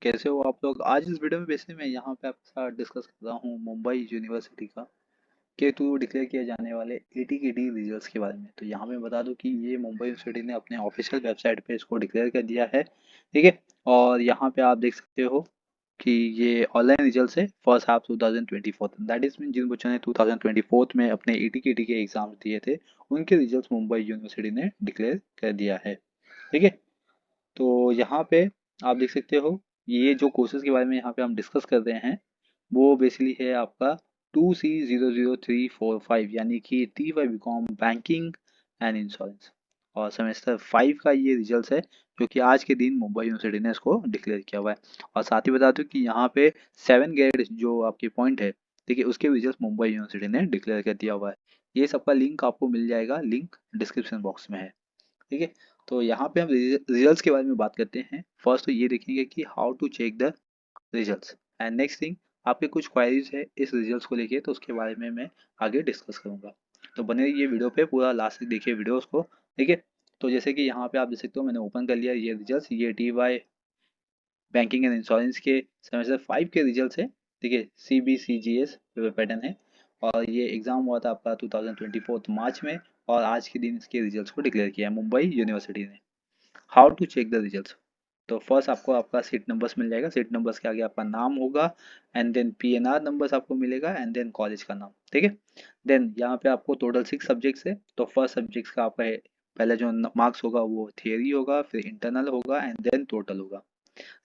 कैसे हो आप लोग। आज इस वीडियो में वैसे मैं यहाँ पे आपके साथ डिस्कस कर रहा हूँ मुंबई यूनिवर्सिटी का के थ्रू डिक्लेयर किए जाने वाले एटीकेटी रिजल्ट्स के बारे में। तो यहाँ मैं बता दूं कि ये मुंबई यूनिवर्सिटी ने अपने ऑफिशियल वेबसाइट पे इसको डिक्लेयर कर दिया है, ठीक है। और यहाँ पे आप देख सकते हो कि ये ऑनलाइन रिजल्ट है first half 2024, that is mean जिन बच्चों ने 2024 में अपने एटीकेटी के एग्जाम दिए थे उनके रिजल्ट्स मुंबई यूनिवर्सिटी ने डिक्लेयर कर दिया है, ठीक है। तो यहाँ पे आप देख सकते हो ये जो कोर्सेज के बारे में यहाँ पे हम डिस्कस कर रहे हैं वो बेसिकली है आपका 2C00345 यानी कि T5 B Com banking and insurance. और सेमेस्टर 5 का ये रिजल्ट है जो कि आज के दिन मुंबई यूनिवर्सिटी ने इसको डिक्लेयर किया हुआ है। और साथ ही बता दूं कि यहाँ पे 7 ग्रेड जो आपकी पॉइंट है, ठीक है, उसके रिजल्ट मुंबई यूनिवर्सिटी ने डिक्लेयर कर दिया हुआ है। ये सबका लिंक आपको मिल जाएगा, लिंक डिस्क्रिप्शन बॉक्स में है, ठीक है। तो यहाँ पे हम रिजल्ट्स के बारे में बात करते हैं। फर्स्ट तो ये देखेंगे कि how to check the results, and next thing आपके कुछ क्वायरीज है इस रिजल्ट्स को लेके, तो उसके बारे में मैं आगे डिस्कस करूंगा। तो बने रहिए वीडियो पे, पूरा लास्ट तक देखिए वीडियोस को, ठीक है। तो जैसे कि यहाँ पे आप देख सकते हो मैंने ओपन कर लिया ये रिजल्ट्स, ये TY बैंकिंग एंड इंश्योरेंस के सेमेस्टर 5 के रिजल्ट्स है, ठीक है। CBCGS पेपर पैटर्न है और ये एग्जाम हुआ था आपका 2024 मार्च में। और आज के दिन इसके रिजल्ट्स को डिक्लेयर किया है मुंबई यूनिवर्सिटी ने। How to check the results. तो फर्स्ट आपको आपका सीट नंबर्स मिल जाएगा, सीट नंबर्स के आगे आपका नाम होगा, एंड देन PNR नंबर्स आपको मिलेगा, एंड देन कॉलेज का नाम, ठीक है। देन यहाँ पे आपको टोटल 6 सब्जेक्ट्स है। तो फर्स्ट सब्जेक्ट्स का आपका पहले जो मार्क्स होगा वो थियरी होगा, फिर इंटरनल होगा, एंड देन टोटल होगा,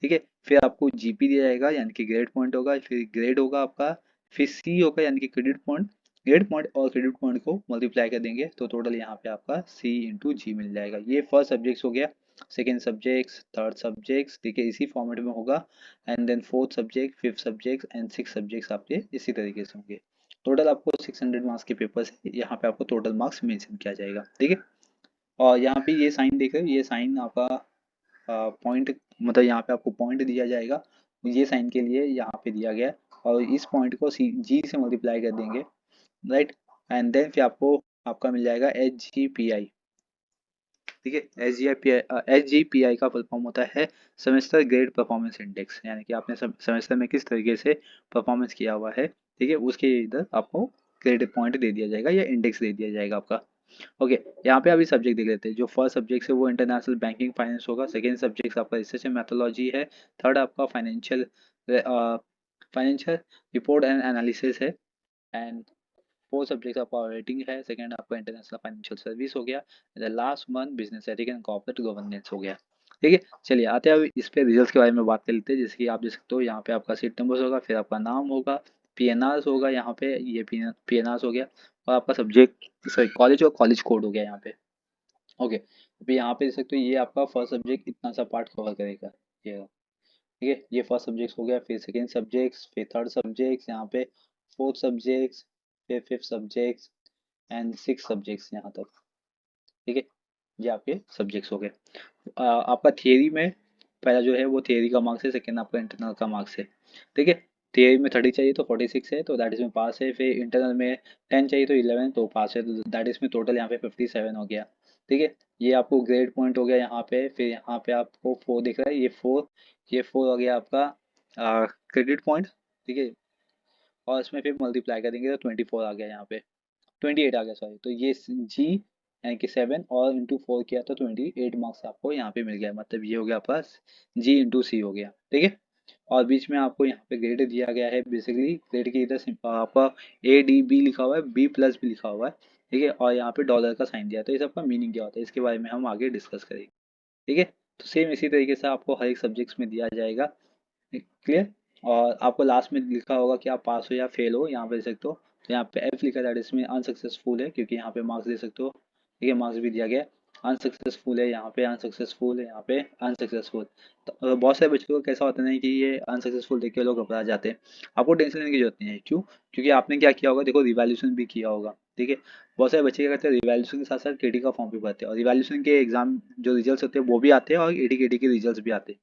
ठीक है। फिर आपको GP दिया जाएगा यानी कि ग्रेड पॉइंट होगा, फिर ग्रेड होगा आपका, फिर C होगा यानी कि क्रेडिट पॉइंट। ग्रेड पॉइंट और क्रेडिट पॉइंट को मल्टीप्लाई कर देंगे तो टोटल यहाँ पे आपका C/G मिल जाएगा। ये फर्स्ट सब्जेक्ट हो गया। सेकेंड सब्जेक्ट्स, थर्ड सब्जेक्ट्स, ठीक है, इसी फॉर्मेट में होगा। And then fourth subject, fifth subject and six subjects आपके इसी तरीके से होंगे। टोटल आपको 600 मार्क्स के पेपर्स है, यहाँ पे आपको टोटल मार्क्स मेंशन किया जाएगा, ठीक है। और यहाँ पे ये साइन देख रहे हो, ये साइन आपका पॉइंट, मतलब यहाँ पे आपको पॉइंट दिया जाएगा, ये साइन के लिए यहाँ पे दिया गया है। और इस पॉइंट को G से मल्टीप्लाई कर देंगे, राइट। एंड देन फिर आपको आपका मिल जाएगा HGPI, ठीक है। HGPI का फुल फॉर्म होता है सेमेस्टर ग्रेड परफॉर्मेंस इंडेक्स, यानी कि आपने सेमेस्टर में किस तरीके से परफॉर्मेंस किया हुआ है, ठीक है, उसके इधर आपको ग्रेड पॉइंट दे दिया जाएगा या इंडेक्स दे दिया जाएगा आपका। ओके, यहाँ पे अभी सब्जेक्ट देख लेते हैं। जो फर्स्ट सब्जेक्ट है वो इंटरनेशनल बैंकिंग फाइनेंस होगा, सेकेंड सब्जेक्ट आपका रिसर्च एंड मैथोलॉजी है, थर्ड आपका फाइनेंशियल रिपोर्ट एंड एनालिसिस है, एंड फोर्थ सब्जेक्ट आपका ऑडिटिंग है, सेकंड आपका इंटरनेशनल फाइनेंशियल सर्विस हो गया, last one business ethics and corporate governance हो गया, ठीक है। चलिए आते हैं अब इस पे रिजल्ट्स के बारे में बात कर लेते हैं। जैसे कि आप देख सकते हो यहाँ पे आपका सीट नंबर होगा, फिर आपका नाम होगा, PNR होगा, यहाँ पे ये PNR हो गया, और आपका सब्जेक्ट सॉरी कॉलेज और कॉलेज कोड हो गया यहाँ पे। ओके, अभी यहाँ पे देख सकते हो ये आपका फर्स्ट सब्जेक्ट इतना सा पार्ट कवर करेगा, ये ठीक है। ये फर्स्ट सब्जेक्ट हो गया, फिर सेकेंड सब्जेक्ट, फिर थर्ड सब्जेक्ट, यहाँ पे फोर्थ सब्जेक्ट, फिर fifth subject and six subjects यहाँ तक, ठीक है। ये आपके सब्जेक्ट्स हो गए। आपका थियरी में पहला जो है वो थियरी का मार्क्स है, सेकेंड आपका इंटरनल का मार्क्स है, ठीक है। थियरी में 30 चाहिए तो 46 है, तो दैट इज में पास है। फिर इंटरनल में 10 चाहिए तो 11 तो पास है, तो दैट इज में टोटल यहाँ पे 57 हो गया, ठीक है। ये आपको ग्रेड पॉइंट हो गया यहाँ पे। फिर यहाँ पे आपको 4 दिख रहा है, ये फोर हो गया आपका क्रेडिट पॉइंट, ठीक है। और इसमें फिर मल्टीप्लाई करेंगे तो 24 आ गया यहाँ पे, 28 आ गया सॉरी। तो ये G यानी कि 7 और इंटू 4 किया तो 28 मार्क्स आपको यहाँ पे मिल गया, मतलब ये हो गया आपका G/C हो गया, ठीक है। और बीच में आपको यहाँ पे ग्रेड दिया गया है, बेसिकली ग्रेड के इधर आपका ADB लिखा हुआ है, B+ भी लिखा हुआ है, ठीक है। और यहाँ पे डॉलर का साइन दिया है। तो ये सबका मीनिंग क्या होता है इसके बारे में हम आगे डिस्कस करेंगे, ठीक है। तो सेम इसी तरीके से आपको हर एक सब्जेक्ट्स में दिया जाएगा, क्लियर। और आपको लास्ट में लिखा होगा कि आप पास हो या फेल हो, यहाँ पे देख सकते हो। तो यहाँ पे F लिखा है, इसमें अनसक्सेसफुल है क्योंकि यहाँ पे मार्क्स दे सकते हो, ठीक है, मार्क्स भी दिया गया है। अनसक्सेसफुल है यहाँ पे, अनसक्सेसफुल है यहाँ पे, अनसक्सेसफुल। तो बहुत सारे बच्चों को कैसा होता है ना कि ये अनसक्सेसफुल देख के लोग घबरा जाते हैं। आपको टेंशन लेने की जरूरत नहीं है, क्यों? क्योंकि आपने क्या किया होगा, देखो रिवैल्यूएशन भी किया होगा, ठीक है। बहुत सारे बच्चे क्या करते हैं, रिवैल्यूएशन के साथ साथ KT का फॉर्म भी भरते हैं, और रिवैल्यूएशन के एग्जाम जो रिजल्ट होते हैं वो भी आते हैं, और AT-KT के रिजल्ट भी आते हैं।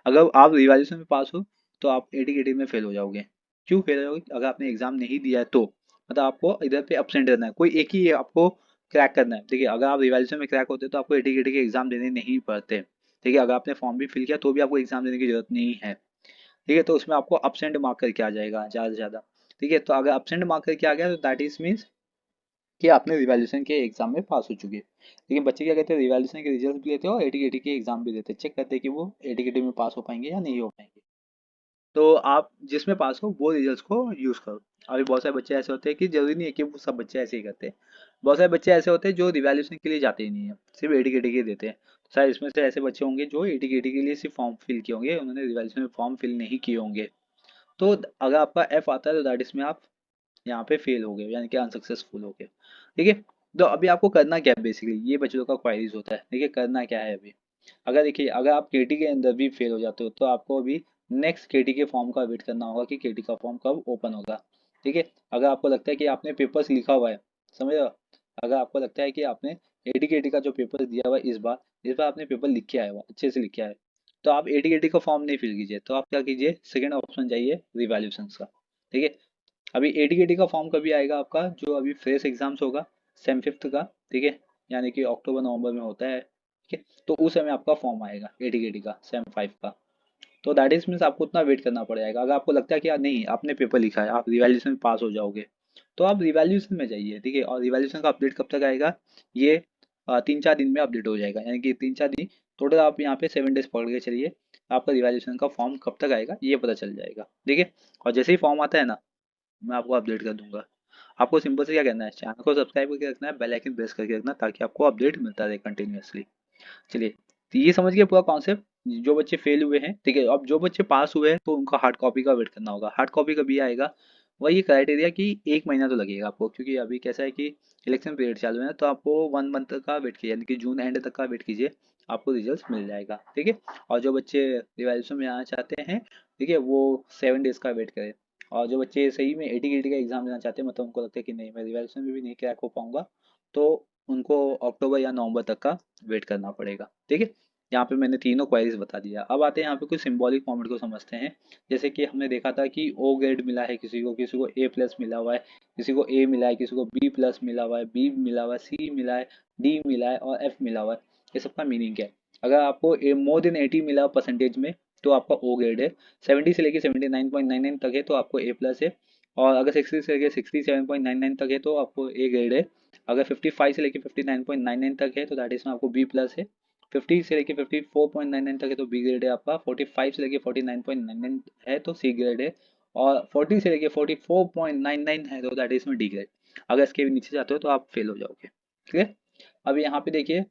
अगर आप रिवैल्यूएशन में पास हो तो आप AT-KT में फेल हो जाओगे। क्यों फेल हो जाओगे? अगर आपने एग्जाम नहीं दिया है तो मतलब आपको इधर पे एब्सेंट रहना है, कोई एक ही आपको क्रैक करना है, ठीक है। अगर आप रिवैल्यूएशन में क्रैक होते तो आपको AT-KT के एग्जाम देने नहीं पड़ते, ठीक है। अगर आपने फॉर्म भी फिल किया तो भी आपको एग्जाम देने की जरूरत नहीं है, ठीक है, तो उसमें आपको अपसेंट मार्क करके आ जाएगा ज़्यादा से ज़्यादा। ठीक है, तो अगर अपसेंट मार्क करके आ गया तो दैट इज मीन्स कि आपने रिवैल्यूएशन के एग्जाम में पास हो चुके हैं। लेकिन बच्चे क्या कहते हैं, रिवैल्यूएशन के रिजल्ट भी लेते हैं और एटी के एग्जाम भी देते हैं, चेक करते हैं कि वो एटी में पास हो पाएंगे या नहीं हो पाएंगे। तो आप जिसमें पास हो वो रिजल्ट्स को यूज करो। अभी बहुत सारे बच्चे ऐसे होते हैं कि जरूरी नहीं है कि वो सब बच्चे ऐसे ही करते हैं। बहुत सारे बच्चे ऐसे होते हैं जो रिवैल्यूएशन के लिए जाते ही नहीं है, सिर्फ एटी के देते हैं। शायद इसमें से ऐसे बच्चे होंगे जो एटी के लिए सिर्फ फॉर्म फिल किए होंगे, उन्होंने रिवैल्यूएशन में फॉर्म फिल नहीं किए होंगे। तो अगर आपका एफ आता है तो दैट इसमें आप यहाँ पे फेल हो गए, यानी कि अनसक्सेसफुल हो गए। ठीक है, तो अभी आपको करना क्या है, बेसिकली ये बच्चों का क्वारीज होता है। देखिए करना क्या है अभी, अगर देखिए अगर आप केटी के अंदर भी फेल हो जाते हो तो आपको अभी नेक्स्ट केटी के फॉर्म का वेट करना होगा कि केटी का फॉर्म कब ओपन होगा। ठीक है, अगर आपको लगता है कि आपने पेपर्स लिखा हुआ है, समझ रहे हो, अगर आपको लगता है कि आपने एटी केटी का जो पेपर दिया हुआ है इस बार आपने पेपर लिख के आया हुआ अच्छे से लिख के आया है, तो आप एटी केटी का फॉर्म नहीं फिल कीजिए, तो आप क्या कीजिए, सेकंड ऑप्शन जाइए रिवैल्यूएशन का। ठीक है, अभी एटी का फॉर्म कभी आएगा आपका, जो अभी फ्रेश एग्जाम्स होगा सेम फिफ्थ का। ठीक है, यानी कि अक्टूबर नवंबर में होता है। ठीक है, तो उस समय आपका फॉर्म आएगा एटी का सेम फाइव का। तो दैट इज मीन्स आपको उतना वेट करना पड़ेगा। अगर आपको लगता है कि यार नहीं आपने पेपर लिखा है, आप रिवैल्यूएशन में पास हो जाओगे, तो आप रिवैल्यूएशन में जाइए। ठीक है, और रिवैल्यूएशन का अपडेट कब तक आएगा, ये 3-4 दिन में अपडेट हो जाएगा, यानी कि 3-4 दिन टोटल। आप यहाँ पे 7 डेज पकड़ के चलिए, आपका रिवैल्यूएशन का फॉर्म कब तक आएगा ये पता चल जाएगा। ठीक है, और जैसे ही फॉर्म आता है ना, मैं आपको अपडेट कर दूंगा। आपको सिंपल से क्या करना है, चैनल को सब्सक्राइब करके रखना है, बेल आइकन प्रेस करके रखना, ताकि आपको अपडेट मिलता रहे कंटिन्यूअसली। चलिए, तो ये समझ गए पूरा कॉन्सेप्ट। जो बच्चे फेल हुए हैं, ठीक है, अब जो बच्चे पास हुए हैं तो उनका हार्ड कॉपी का वेट करना होगा। हार्ड कॉपी कभी आएगा, वही क्राइटेरिया कि 1 महीना तो लगेगा आपको, क्योंकि अभी कैसा है कि इलेक्शन पीरियड चालू है ना, तो आपको 1 मंथ का वेट कीजिए, यानी कि जून एंड तक का वेट कीजिए, आपको रिजल्ट मिल जाएगा। ठीक है, और जो बच्चे रिवैल्यूएशन में आना चाहते हैं, ठीक है, वो 7 डेज का वेट करें। और जो बच्चे सही में एटी का एग्जाम देना चाहते हैं, मतलब उनको लगता है कि नहीं मैं रिवैल्यूएशन में भी नहीं क्रैक हो पाऊंगा, तो उनको अक्टूबर या नवंबर तक का वेट करना पड़ेगा। ठीक है, यहाँ पे मैंने तीनों क्वेरीज बता दिया। अब आते हैं यहाँ पे कुछ सिंबॉलिक फॉर्मेट को समझते हैं। जैसे कि हमने देखा था कि ओ ग्रेड मिला है किसी को ए प्लस मिला हुआ है, किसी को ए मिला है, किसी को बी प्लस मिला हुआ है, बी मिला हुआ है, सी मिला है, डी मिला है और एफ मिला हुआ है। ये सबका मीनिंग क्या है, अगर आपको मोर देन 80 मिला परसेंटेज में तो आपका ओ ग्रेड है, 70 से लेके 79.99 तक है तो आपको ए प्लस है, और अगर 60 से लेके 67.99 तक है तो आपको ए ग्रेड है, अगर 55 से लेके 59.99 तक है तो दैट इज में आपको बी प्लस है, 50 से लेके 54.99 तक है तो बी ग्रेड है आपका, 45 से लेके 49.99 है तो सी ग्रेड है, और 40 से लेके 44.99 है तो दैट इज में डी ग्रेड। अगर इसके भी नीचे जाते हो तो आप फेल हो जाओगे। ठीक है, अब यहाँ पे देखिए,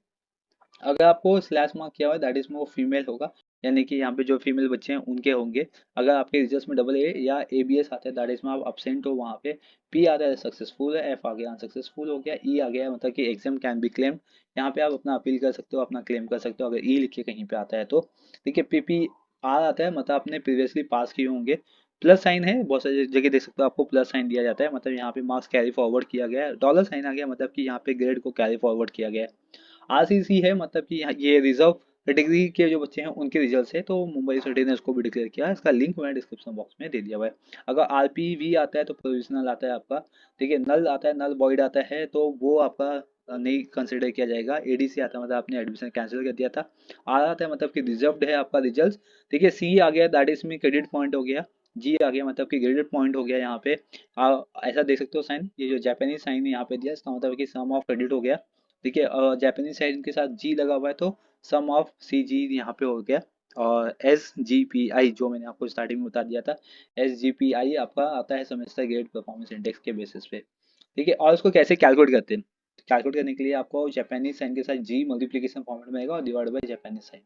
अगर आपको स्लैश मार्क किया हुआ है दैट इज में वो फीमेल होगा, यानी कि यहाँ पे जो फीमेल बच्चे हैं उनके होंगे। अगर आपके रिजल्ट में डबल ए या ए बी एस आता है दैट इज में आप अपसेंट हो, वहाँ पे पी आता है सक्सेसफुल है, एफ आ गया अनसक्सेसफुल हो गया, ई आ गया मतलब कि एग्जाम कैन बी क्लेम। यहाँ पे आप अपना अपील कर सकते हो, अपना क्लेम कर सकते हो, अगर ई लिख के कहीं पे आता है तो। ठीक है, पी पी आर आता है मतलब आपने प्रीवियसली पास किए होंगे। प्लस साइन है, बहुत सारी जगह देख सकते हो आपको प्लस साइन दिया जाता है, मतलब यहाँ पे मार्क्स कैरी फॉरवर्ड किया गया है। डॉलर साइन आ गया मतलब कि यहाँ पे ग्रेड को कैरी फॉरवर्ड किया गया है। आरसीसी है मतलब कि ये रिजर्व कैटेगरी के जो बच्चे हैं उनके रिजल्ट है, तो मुंबई सिटी ने इसको भी डिक्लेयर किया है। इसका लिंक मैंने डिस्क्रिप्शन बॉक्स में दे दिया हुआ है। अगर आरपीवी आता है तो प्रोविजनल आता है आपका। ठीक है, नल आता है, नल बॉइड आता है तो वो आपका नहीं कंसिडर किया जाएगा। एडीसी आता है मतलब आपने एडमिशन कैंसिल कर दिया था। आर आता है मतलब कि रिजर्व्ड है आपका रिजल्ट। ठीक है, सी आ गया दैट इज में क्रेडिट पॉइंट हो गया। जी आ गया मतलब कि क्रेडिट पॉइंट हो गया यहाँ पे। ऐसा देख सकते हो साइन, ये जो जापानीज साइन यहाँ पे दिया इसका मतलब कि सम ऑफ क्रेडिट हो गया। ठीक है, जापानीज साइन के साथ जी लगा हुआ है तो सम ऑफ सी जी यहाँ पे हो गया। और एस जी पी आई जो मैंने आपको स्टार्टिंग में बता दिया था, एस जी पी आई आपका आता है सेमेस्टर ग्रेड परफॉर्मेंस इंडेक्स के बेसिस पे। ठीक है, और उसको कैसे कैलकुलेट करते हैं, कैलकुलेट करने के लिए आपको जापानीज साइन के साथ जी मल्टीप्लीकेशन फॉर्मेट में आएगा और डिवाइड बाई जापानीज साइन,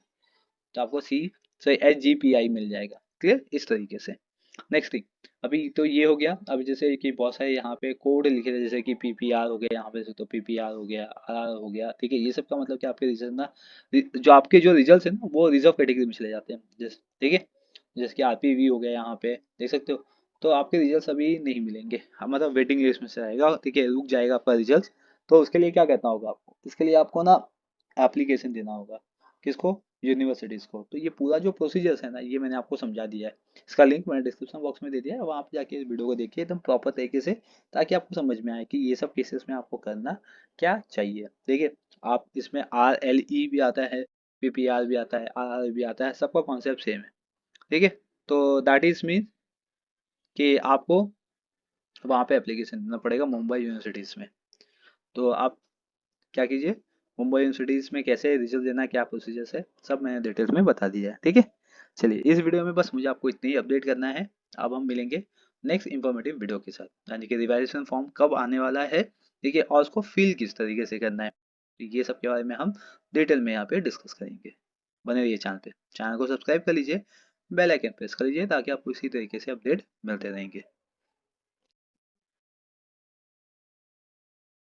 तो आपको C sorry H G P I मिल जाएगा। क्लियर, इस तरीके से। नेक्स्ट थिंग, अभी तो ये हो गया। अभी जैसे कि बहुत सारे यहाँ पे कोड लिखे थे, जैसे कि पीपीआर हो गया यहाँ पे, तो पीपीआर हो गया, आर हो गया। ठीक है, ये सब का मतलब कि आपके रिजल्ट ना, जो आपके जो रिजल्ट है ना वो रिजर्व कैटेगरी में चले जाते हैं। जैसे ठीक है, जैसे कि आरपीवी हो गया यहाँ पे देख सकते हो, तो आपके रिजल्ट अभी नहीं मिलेंगे। हाँ, मतलब वेटिंग लिस्ट में से आएगा। ठीक है, रुक जाएगा आपका रिजल्ट। तो उसके लिए क्या करना होगा आपको, इसके लिए आपको ना एप्लीकेशन देना होगा। किसको, यूनिवर्सिटीज़ को। तो ये पूरा जो प्रोसीजर्स है ना ये मैंने आपको समझा दिया है। इसका लिंक मैंने डिस्क्रिप्शन बॉक्स में दे दिया है, वहाँ पे जाके इस वीडियो को देखिए एकदम प्रॉपर तरीके से, ताकि आपको समझ में आए कि ये सब केसेस में आपको करना क्या चाहिए। देखिए, आप इसमें आर एल ई भी आता है, पी पी आर भी आता है, आर आर भी आता है, सबका कॉन्सेप्ट सेम है। ठीक है, तो दैट इज मीन कि आपको वहाँ पे एप्लीकेशन देना पड़ेगा मुंबई यूनिवर्सिटीज़ में। तो आप क्या कीजिए, मुंबई यूनिवर्सिटीज़ में कैसे रिजल्ट देना है, क्या प्रोसीजर्स है, सब मैंने डिटेल्स में बता दिया है। ठीक है, चलिए इस वीडियो में बस मुझे आपको इतना ही अपडेट करना है। अब हम मिलेंगे नेक्स्ट इंफॉर्मेटिव वीडियो के साथ, यानी कि रिवाइजेशन फॉर्म कब आने वाला है, ठीक है, और उसको फिल किस तरीके से करना है, तो ये सब के बारे में हम डिटेल में यहाँ पे डिस्कस करेंगे। बने रहिए चैनल पे, चैनल को सब्सक्राइब कर लीजिए, बेल आइकन प्रेस कर लीजिए ताकि आपको इसी तरीके से अपडेट मिलते रहेंगे।